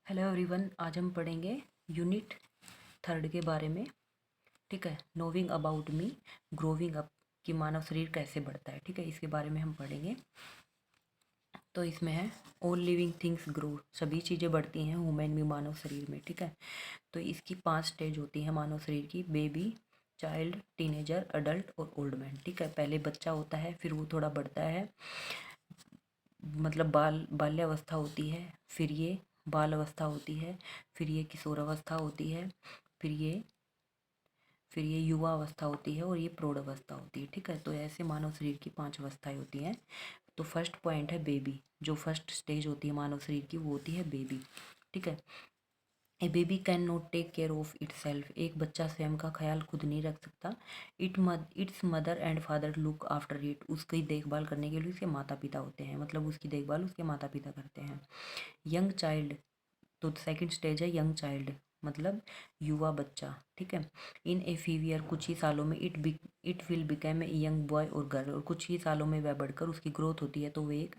Hello everyone, आज हम पढ़ेंगे यूनिट थर्ड के बारे में। ठीक है, नोविंग अबाउट मी, ग्रोविंग अप, कि मानव शरीर कैसे बढ़ता है। ठीक है, इसके बारे में हम पढ़ेंगे। तो इसमें है ऑल लिविंग थिंग्स ग्रो, सभी चीज़ें बढ़ती हैं ह्यूमन में, मानव शरीर में। ठीक है, तो इसकी 5 स्टेज होती है मानव शरीर की: बेबी, चाइल्ड, टीनेजर, अडल्ट और ओल्ड मैन। ठीक है, पहले बच्चा होता है, फिर वो थोड़ा बढ़ता है, मतलब बाल्यावस्था होती है, फिर ये बाल अवस्था होती है, फिर ये किशोरावस्था होती है, फिर ये फिर ये युवा अवस्था होती है, और ये प्रौढ़ अवस्था होती है। ठीक है, तो ऐसे मानव शरीर की 5 अवस्थाएं होती हैं। तो फर्स्ट पॉइंट है बेबी। जो फर्स्ट स्टेज होती है मानव शरीर की, वो होती है बेबी। ठीक है, a baby can not take care of itself, एक बच्चा स्वयं का ख्याल खुद नहीं रख सकता। Its mother and father look after it, उसकी देखभाल करने के लिए उसके माता पिता होते हैं, मतलब उसकी देखभाल उसके माता पिता करते हैं। यंग चाइल्ड, तो सेकंड स्टेज है यंग चाइल्ड, मतलब युवा बच्चा। ठीक है, इन ए फ्यू ईयर, कुछ ही सालों में it will become a young boy और गर्ल, और कुछ ही सालों में वह बढ़कर उसकी ग्रोथ होती है तो वह एक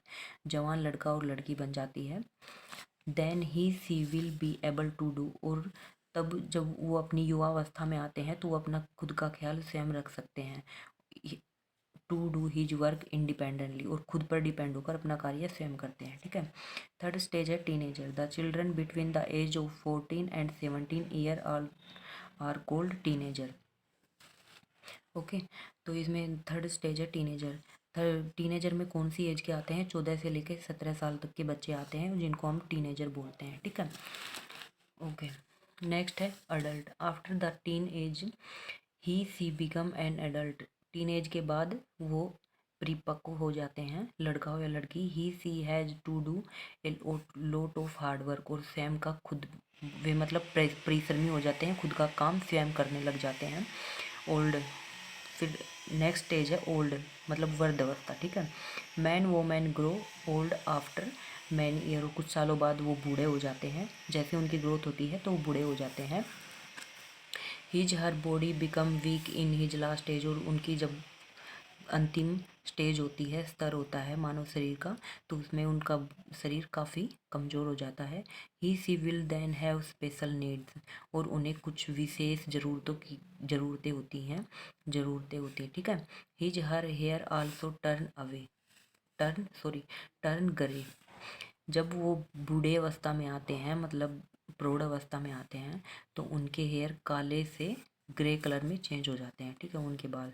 जवान लड़का और लड़की बन जाती है। Then he she will be able to do, और तब जब वो अपनी युवावस्था में आते हैं तो वो अपना खुद का ख्याल स्वयं रख सकते हैं। To do his work independently, और खुद पर डिपेंड होकर अपना कार्य स्वयं करते हैं। ठीक है, थर्ड स्टेज है teenager. The children between the age of 14 and 17 year are called teenager. Okay, तो इसमें थर्ड स्टेज है टीनेजर। टीनेजर में कौन सी एज के आते हैं? 14 से लेकर 17 साल तक के बच्चे आते हैं, जिनको हम टीनेजर बोलते हैं। ठीक है, ओके। नेक्स्ट है adult. After the teen age he she become an adult, teen age के बाद वो परिपक्व हो जाते हैं, लड़का हो या लड़की। He she has to do a lot of hard work, और स्वयं का खुद, वे मतलब परिश्रमी हो जाते हैं, खुद का काम स्वयं करने लग जाते हैं। ओल्ड, फिर नेक्स्ट स्टेज है ओल्ड, मतलब वृद्ध अवस्था। ठीक है, man woman grow old after many year, कुछ सालों बाद वो बूढ़े हो जाते हैं, जैसे उनकी ग्रोथ होती है तो वो बूढ़े हो जाते हैं। His her body become weak in his last stage, और उनकी जब अंतिम स्टेज होती है, स्तर होता है मानव शरीर का, तो उसमें उनका शरीर काफ़ी कमज़ोर हो जाता है। He she will then have special needs, और उन्हें कुछ विशेष ज़रूरतें होती हैं। ठीक है, his her hair also turn grey, जब वो बूढ़े अवस्था में आते हैं, मतलब प्रौढ़ अवस्था में आते हैं, तो उनके हेयर काले से ग्रे कलर में चेंज हो जाते हैं। ठीक है, उनके बाल।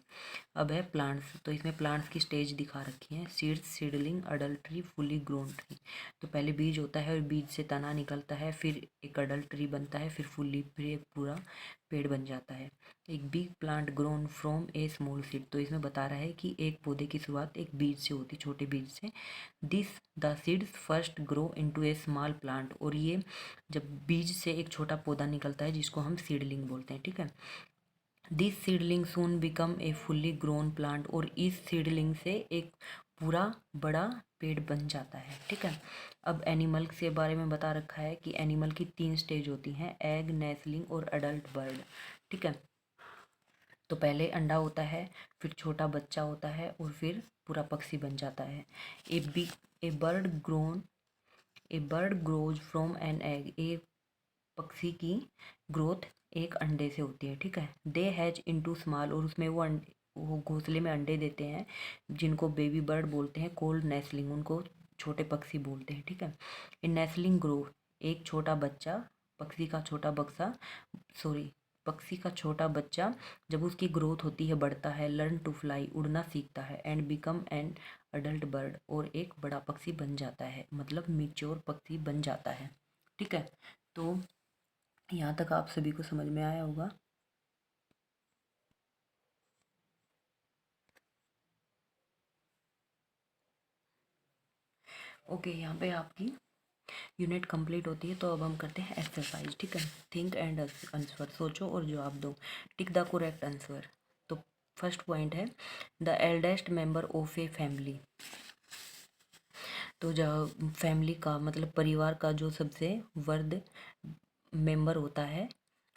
अब है प्लांट्स, तो इसमें प्लांट्स की स्टेज दिखा रखी है: seeds, seedling, adult tree, fully grown tree. तो पहले बीज होता है, और बीज से तना निकलता है, फिर एक अडल्ट ट्री बनता है, फिर एक पूरा पेड़ बन जाता है। एक big plant grown from A small seed, तो इसमें बता रहा है कि एक पौधे की शुरुआत एक बीज से होती, छोटे बीज से। This the seeds first grow into a small plant, और ये जब बीज से एक छोटा पौधा निकलता है, जिसको हम सीडलिंग बोलते हैं। ठीक है, this seedling soon become a fully grown plant, और इस सीडलिंग से एक पूरा बड़ा पेड़ बन जाता है। ठीक है, अब एनिमल के बारे में बता रखा है कि एनिमल की 3 स्टेज होती हैं: एग, नेस्लिंग और अडल्ट बर्ड। ठीक है, तो पहले अंडा होता है, फिर छोटा बच्चा होता है, और फिर पूरा पक्षी बन जाता है। A big A bird grown A bird grows from an egg, एक पक्षी की ग्रोथ एक अंडे से होती है। ठीक है, दे हैज इनटू स्मॉल, और उसमें वो घोंसले में अंडे देते हैं, जिनको बेबी बर्ड बोलते हैं। कोल्ड नेस्लिंग, उनको छोटे पक्षी बोलते हैं। ठीक है, इन नेस्लिंग ग्रो, एक छोटा बच्चा, पक्षी का छोटा बक्सा सॉरी पक्षी का छोटा बच्चा जब उसकी ग्रोथ होती है, बढ़ता है, लर्न टू फ्लाई, उड़ना सीखता है, and become an adult bird, और एक बड़ा पक्षी बन जाता है, मतलब मिच्योर पक्षी बन जाता है। ठीक है, तो यहाँ तक आप सभी को समझ में आया होगा। ओके, यहाँ पे आपकी यूनिट कंप्लीट होती है। तो अब हम करते हैं एक्सरसाइज। ठीक है, थिंक एंड आंसर, सोचो और जवाब दो। Tick the correct answer. तो फर्स्ट पॉइंट है the eldest member of a family, तो जब फैमिली का मतलब परिवार का जो सबसे वृद्ध मेंबर होता है,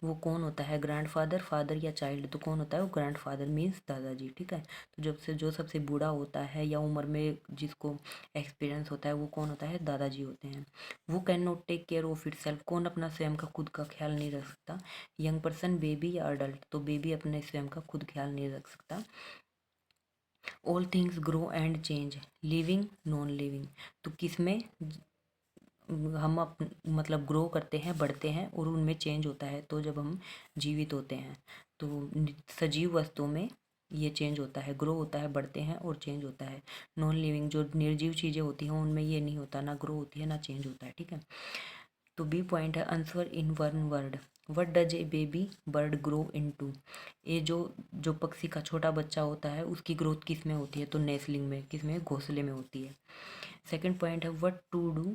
वो कौन होता है, ग्रैंडफादर, फादर या चाइल्ड, तो कौन होता है वो ग्रैंडफादर मीन्स दादाजी, ठीक है। तो जब से जो सबसे बूढ़ा होता है या उम्र में जिसको एक्सपीरियंस होता है वो कौन होता है, दादाजी होते हैं। वो can not take care of itself, कौन अपना स्वयं का खुद का ख्याल नहीं रख सकता, यंग पर्सन, बेबी या अडल्ट, तो बेबी अपने स्वयं का खुद ख्याल नहीं रख सकता। All things grow and change, living non living, तो किसमें हम मतलब ग्रो करते हैं, बढ़ते हैं और उनमें चेंज होता है, तो जब हम जीवित होते हैं। तो सजीव वस्तुओं में ये चेंज होता है, ग्रो होता है, बढ़ते हैं और चेंज होता है। नॉन लिविंग जो निर्जीव चीज़ें होती हैं उनमें ये नहीं होता, ना ग्रो होती है ना चेंज होता है, ठीक है। तो बी पॉइंट है answer in one word, what does a baby bird grow into, ये जो पक्षी का छोटा बच्चा होता है उसकी ग्रोथ किस में होती है, तो नेस्लिंग में, किस में, घोंसले में होती है। सेकंड पॉइंट है what to do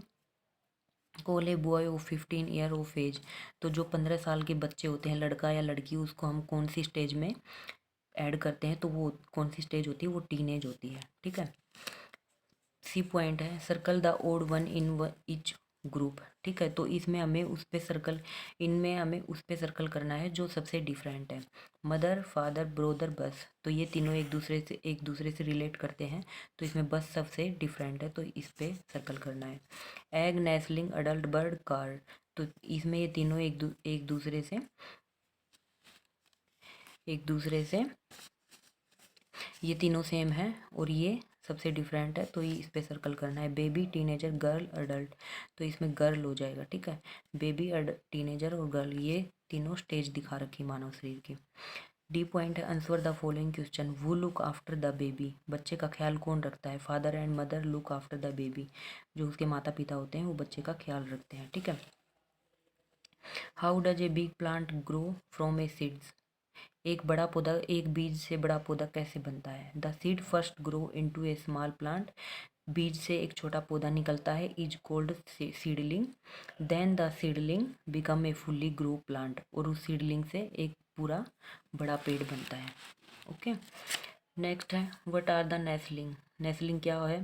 call a boy of 15 year of age, तो जो 15 साल के बच्चे होते हैं, लड़का या लड़की, उसको हम कौन सी स्टेज में ऐड करते हैं, तो वो कौन सी स्टेज होती है, वो टीनेज होती है, ठीक है। सी पॉइंट है circle the odd one in each group, ठीक है। तो इसमें हमें उस पे सर्कल, इनमें हमें उस पे सर्कल करना है जो सबसे डिफरेंट है। मदर, फादर, ब्रोदर, बस, तो ये तीनों एक दूसरे से रिलेट करते हैं, तो इसमें बस सबसे डिफरेंट है, तो इस पे सर्कल करना है। एग, नेस्लिंग, अडल्ट बर्ड, कार, तो इसमें ये तीनों एक दूसरे से ये तीनों सेम है और ये सबसे डिफरेंट है, तो ये इस पे सर्कल करना है। बेबी, टीनेजर, गर्ल, अडल्ट, तो इसमें गर्ल हो जाएगा, ठीक है। बेबी, टीनेजर और गर्ल, ये तीनों स्टेज दिखा रखी मानव शरीर की। डी पॉइंट है आंसर द फॉलोइंग क्वेश्चन, वो लुक आफ्टर द बेबी, बच्चे का ख्याल कौन रखता है, father and mother look after the baby, जो उसके माता पिता होते हैं वो बच्चे का ख्याल रखते हैं, ठीक है। How does a big plant grow from A seeds, एक बड़ा पौधा एक बीज से बड़ा पौधा कैसे बनता है। The seed first grow into a small plant, बीज से एक छोटा पौधा निकलता है, is called seedling, then the seedling become a fully grow plant, और उस सीडलिंग से एक पूरा बड़ा पेड़ बनता है, ओके। नेक्स्ट है व्हाट आर द नेस्लिंग, नेस्लिंग क्या है,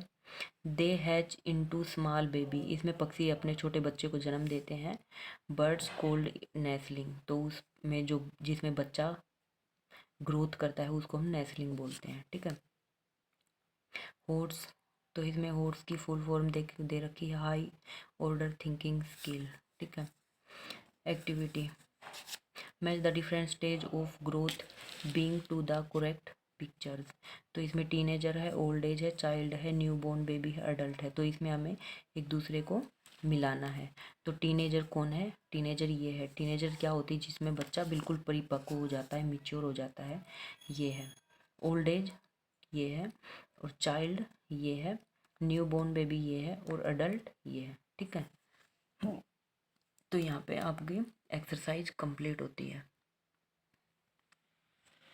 दे हैच इनटू स्मॉल बेबी, इसमें पक्षी अपने छोटे बच्चे को जन्म देते हैं। बर्ड्स कोल्ड नेस्लिंग, तो उसमें जो जिसमें बच्चा ग्रोथ करता है उसको हम नेस्लिंग बोलते हैं, ठीक है। होर्स, तो इसमें होर्स की फुल फॉर्म दे रखी है, हाई ऑर्डर थिंकिंग स्किल, ठीक है। Activity, match the different stage of growth being to the correct pictures, तो इसमें टीनेजर है, ओल्ड एज है, चाइल्ड है, न्यू बॉर्न बेबी है, अडल्ट है, तो इसमें हमें एक दूसरे को मिलाना है। तो टीनेजर कौन है, टीनेजर ये है, टीनेजर क्या होती है, जिसमें बच्चा बिल्कुल परिपक्व हो जाता है, मिच्योर हो जाता है, ये है। ओल्ड एज ये है, और चाइल्ड ये है, न्यू बॉर्न बेबी ये है, और अडल्ट ये है, ठीक है। तो यहाँ पे आपकी एक्सरसाइज कंप्लीट होती है।